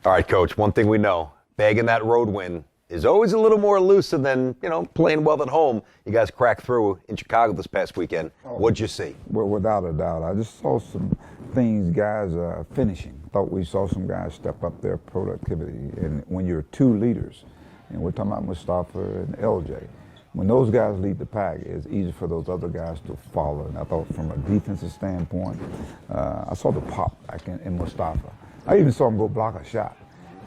All right, Coach, one thing we know, bagging that road win is always a little more elusive than, playing well at home. You guys cracked through in Chicago this past weekend. What'd you see? Well, without a doubt. I just saw some things guys finishing. Thought we saw some guys step up their productivity. And when you're two leaders, and we're talking about Mustafa and LJ, when those guys lead the pack, it's easy for those other guys to follow. And I thought from a defensive standpoint, I saw the pop back in Mustafa. I even saw him go block a shot.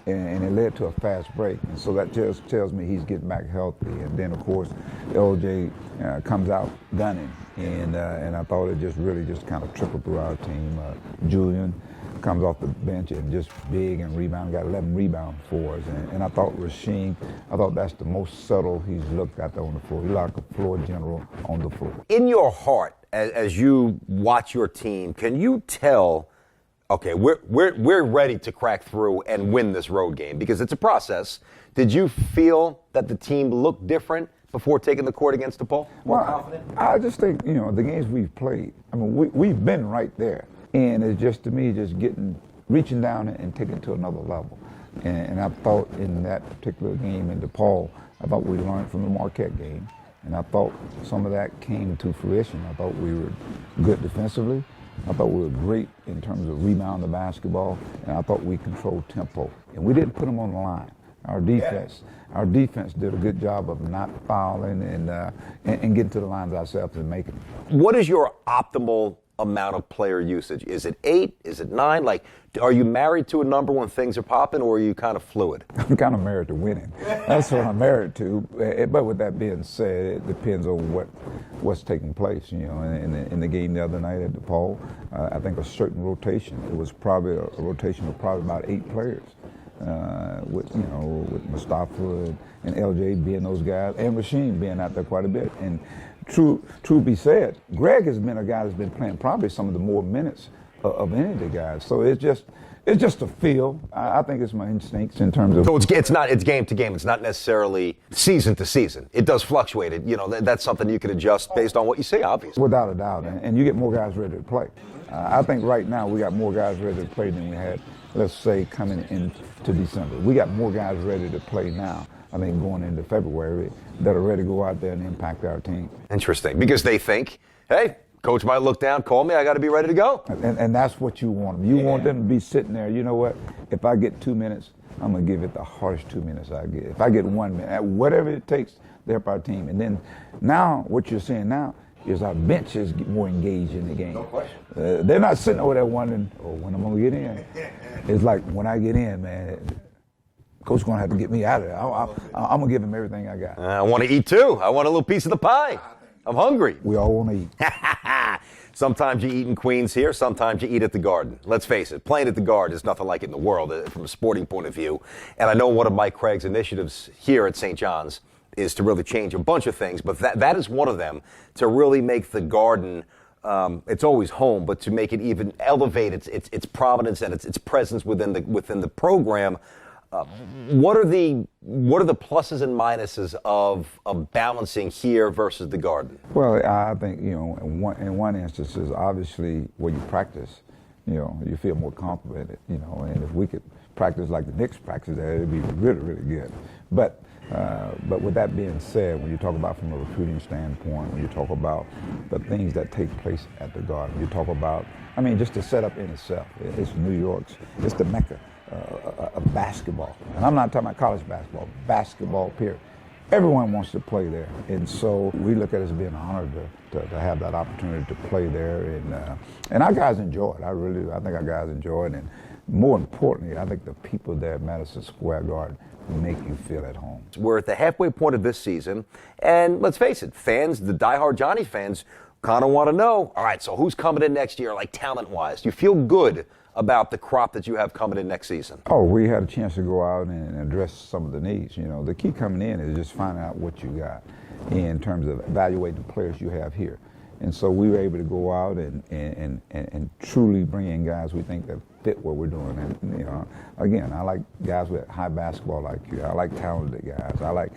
And it led to a fast break. And so that tells me he's getting back healthy. And then, of course, LJ comes out gunning. And I thought it really kind of trickled through our team. Julian comes off the bench and just big and rebound, got 11 rebounds for us. And I thought Rasheem, that's the most subtle he's looked out there on the floor. He's like a floor general on the floor. In your heart, as you watch your team, can you tell, okay, we're ready to crack through and win this road game? Because it's a process. Did you feel that the team looked different before taking the court against DePaul? More confident? I just think, the games we've played, we've been right there. And it's just, to me, reaching down and taking it to another level. And I thought in that particular game in DePaul, I thought we learned from the Marquette game. And I thought some of that came to fruition. I thought we were good defensively. I thought we were great in terms of rebound the basketball, and I thought we controlled tempo. And we didn't put them on the line. Our defense did a good job of not fouling and getting to the lines ourselves and making them. What is your optimal amount of player usage? Is it 8? Is it 9? Like, are you married to a number when things are popping, or are you kind of fluid? I'm kind of married to winning. That's what I'm married to. But with that being said, it depends on what's taking place. In the game the other night at DePaul, I think a certain rotation. It was probably a rotation of probably about 8 players. With Mustafa and LJ being those guys, and Rasheem being out there quite a bit. And true be said, Greg has been a guy that's been playing probably some of the more minutes of any of the guys. So it's just a feel. I think it's my instincts in terms of. So it's game to game. It's not necessarily season to season. It does fluctuate. That's something you can adjust based on what you see, obviously. Without a doubt, and you get more guys ready to play. I think right now we got more guys ready to play than we had, let's say, coming into December. We got more guys ready to play now, I think, going into February, that are ready to go out there and impact our team. Interesting, because they think, hey, coach might look down, call me, I got to be ready to go. And that's what you want them. You want them to be sitting there, you know what, if I get 2 minutes, I'm going to give it the hardest 2 minutes I get. If I get 1 minute, whatever it takes to help our team. And then now, what you're seeing now is our bench is more engaged in the game. No question. They're not sitting over there wondering, when I'm going to get in. It's like, when I get in, man, Coach's going to have to get me out of there. I'm going to give him everything I got. I want to eat too. I want a little piece of the pie. I'm hungry. We all want to eat. Sometimes you eat in Queens here, sometimes you eat at the Garden. Let's face it, playing at the Garden is nothing like it in the world from a sporting point of view. And I know one of Mike Craig's initiatives here at St. John's is to really change a bunch of things, but that is one of them, to really make the Garden, it's always home, but to make it even elevate its prominence and its presence within the program. What are the pluses and minuses of balancing here versus the Garden? Well, I think, in one instance is obviously where you practice, you feel more confident, and if we could practice like the Knicks practice there, it'd be really, really good. But with that being said, when you talk about from a recruiting standpoint, when you talk about the things that take place at the Garden, you talk about, just the setup in itself. It's New York's, it's the Mecca of basketball. And I'm not talking about college basketball, period. Everyone wants to play there. And so we look at it as being an honor to have that opportunity to play there. And our guys enjoy it. I think our guys enjoy it. And more importantly, I think the people there at Madison Square Garden make you feel at home. We're at the halfway point of this season, and let's face it, fans, the diehard Johnny fans, kind of want to know, all right, so who's coming in next year, like talent-wise? Do you feel good about the crop that you have coming in next season? Oh, we had a chance to go out and address some of the needs. The key coming in is just finding out what you got in terms of evaluating the players you have here. And so we were able to go out and truly bring in guys we think that fit what we're doing. And, you know, again, I like guys with high basketball IQ. I like talented guys. I like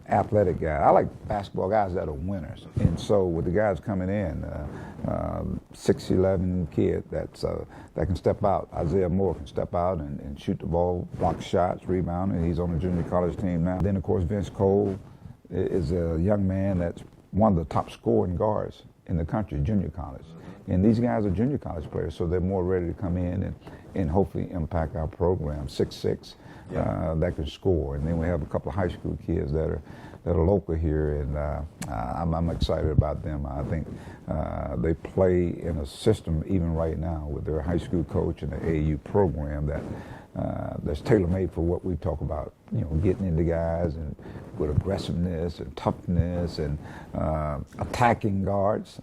athletic guys. I like basketball guys that are winners. And so with the guys coming in, 6'11" kid that can step out. Isaiah Moore can step out and shoot the ball, block shots, rebound, and he's on the junior college team now. Then, of course, Vince Cole is a young man that's one of the top scoring guards in the country, junior college. And these guys are junior college players, so they're more ready to come in and hopefully impact our program. 6'6", that can score. And then we have a couple of high school kids that are local here, and I'm excited about them. I think they play in a system even right now with their high school coach and the AAU program that's tailor-made for what we talk about, you know, getting into guys and with aggressiveness and toughness and attacking guards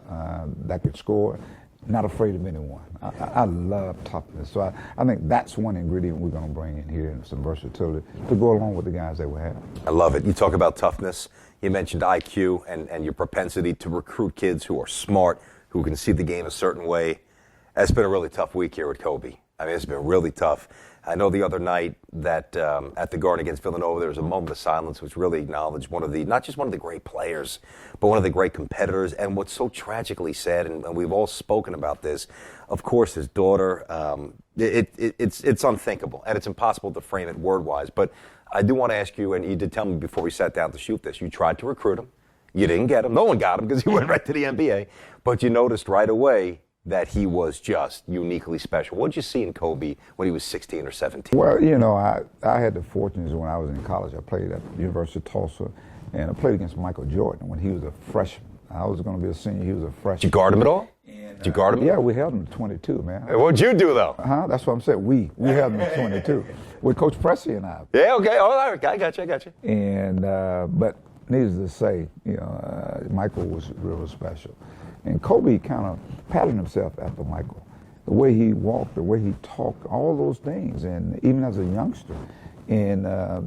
that could score, not afraid of anyone. I love toughness. So I think that's one ingredient we're going to bring in here, and some versatility to go along with the guys that we have. I love it. You talk about toughness. You mentioned IQ and your propensity to recruit kids who are smart, who can see the game a certain way. It's been a really tough week here at Kobe. I mean, it's been really tough. I know the other night that at the Garden against Villanova, there was a moment of silence which really acknowledged not just one of the great players, but one of the great competitors. And what's so tragically sad, and we've all spoken about this, of course, his daughter, it's unthinkable, and it's impossible to frame it word-wise. But I do want to ask you, and you did tell me before we sat down to shoot this, you tried to recruit him. You didn't get him. No one got him because he went right to the NBA. But you noticed right away that he was just uniquely special. What did you see in Kobe when he was 16 or 17? Well, you know, I had the fortune when I was in college. I played at the University of Tulsa, and I played against Michael Jordan when he was a freshman. I was going to be a senior. He was a freshman. Did you guard him at all? Did you guard him? Yeah, we held him at 22, man. What'd you do, though? That's what I'm saying. We held him at 22 with Coach Pressey and I. Yeah, okay. All right. I got you. And, but needless to say, you know, Michael was real special. And Kobe kind of patterned himself after Michael. The way he walked, the way he talked, all those things, and even as a youngster. And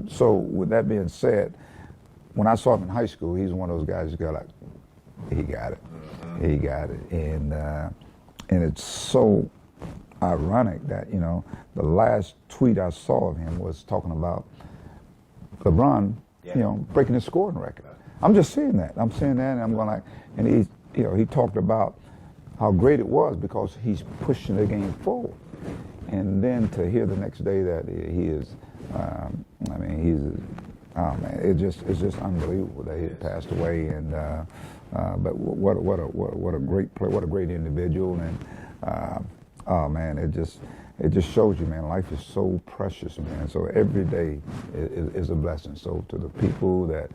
so with that being said, when I saw him in high school, he's one of those guys who got like, he got it. He got it. And it's so ironic that, you know, the last tweet I saw of him was talking about LeBron, you know, breaking his scoring record. I'm just seeing that. I'm seeing that, and I'm going like, and he's, you know, he talked about how great it was because he's pushing the game forward. And then to hear the next day that he is, I mean, he's, oh man, it's just unbelievable that he had passed away. And but what a great player, what a great individual, and oh man, it just shows you, man, life is so precious, man. So every day is a blessing. So to the people that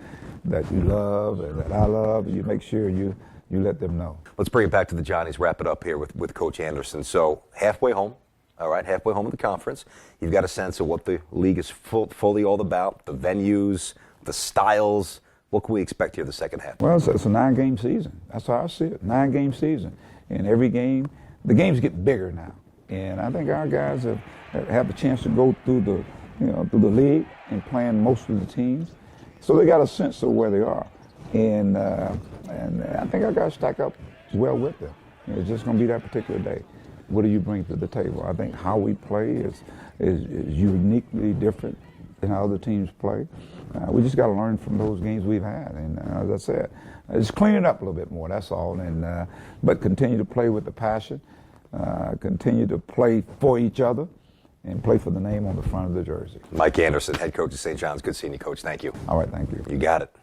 you love and that I love, you make sure you let them know. Let's bring it back to the Johnnies, wrap it up here with Coach Anderson. So halfway home, all right, halfway home of the conference. You've got a sense of what the league is fully all about, the venues, the styles. What can we expect here the second half? Well, it's a 9-game season. That's how I see it, 9-game season. And every game, the games get bigger now. And I think our guys have a chance to go through the league and playing most of the teams. So they got a sense of where they are. And I think our guys stack up well with them. It's just going to be that particular day. What do you bring to the table? I think how we play is uniquely different than how other teams play. We just got to learn from those games we've had. And as I said, just clean it up a little bit more, that's all. And but continue to play with the passion, continue to play for each other, and play for the name on the front of the jersey. Mike Anderson, head coach of St. John's. Good seeing you, Coach. Thank you. All right, thank you. You got it.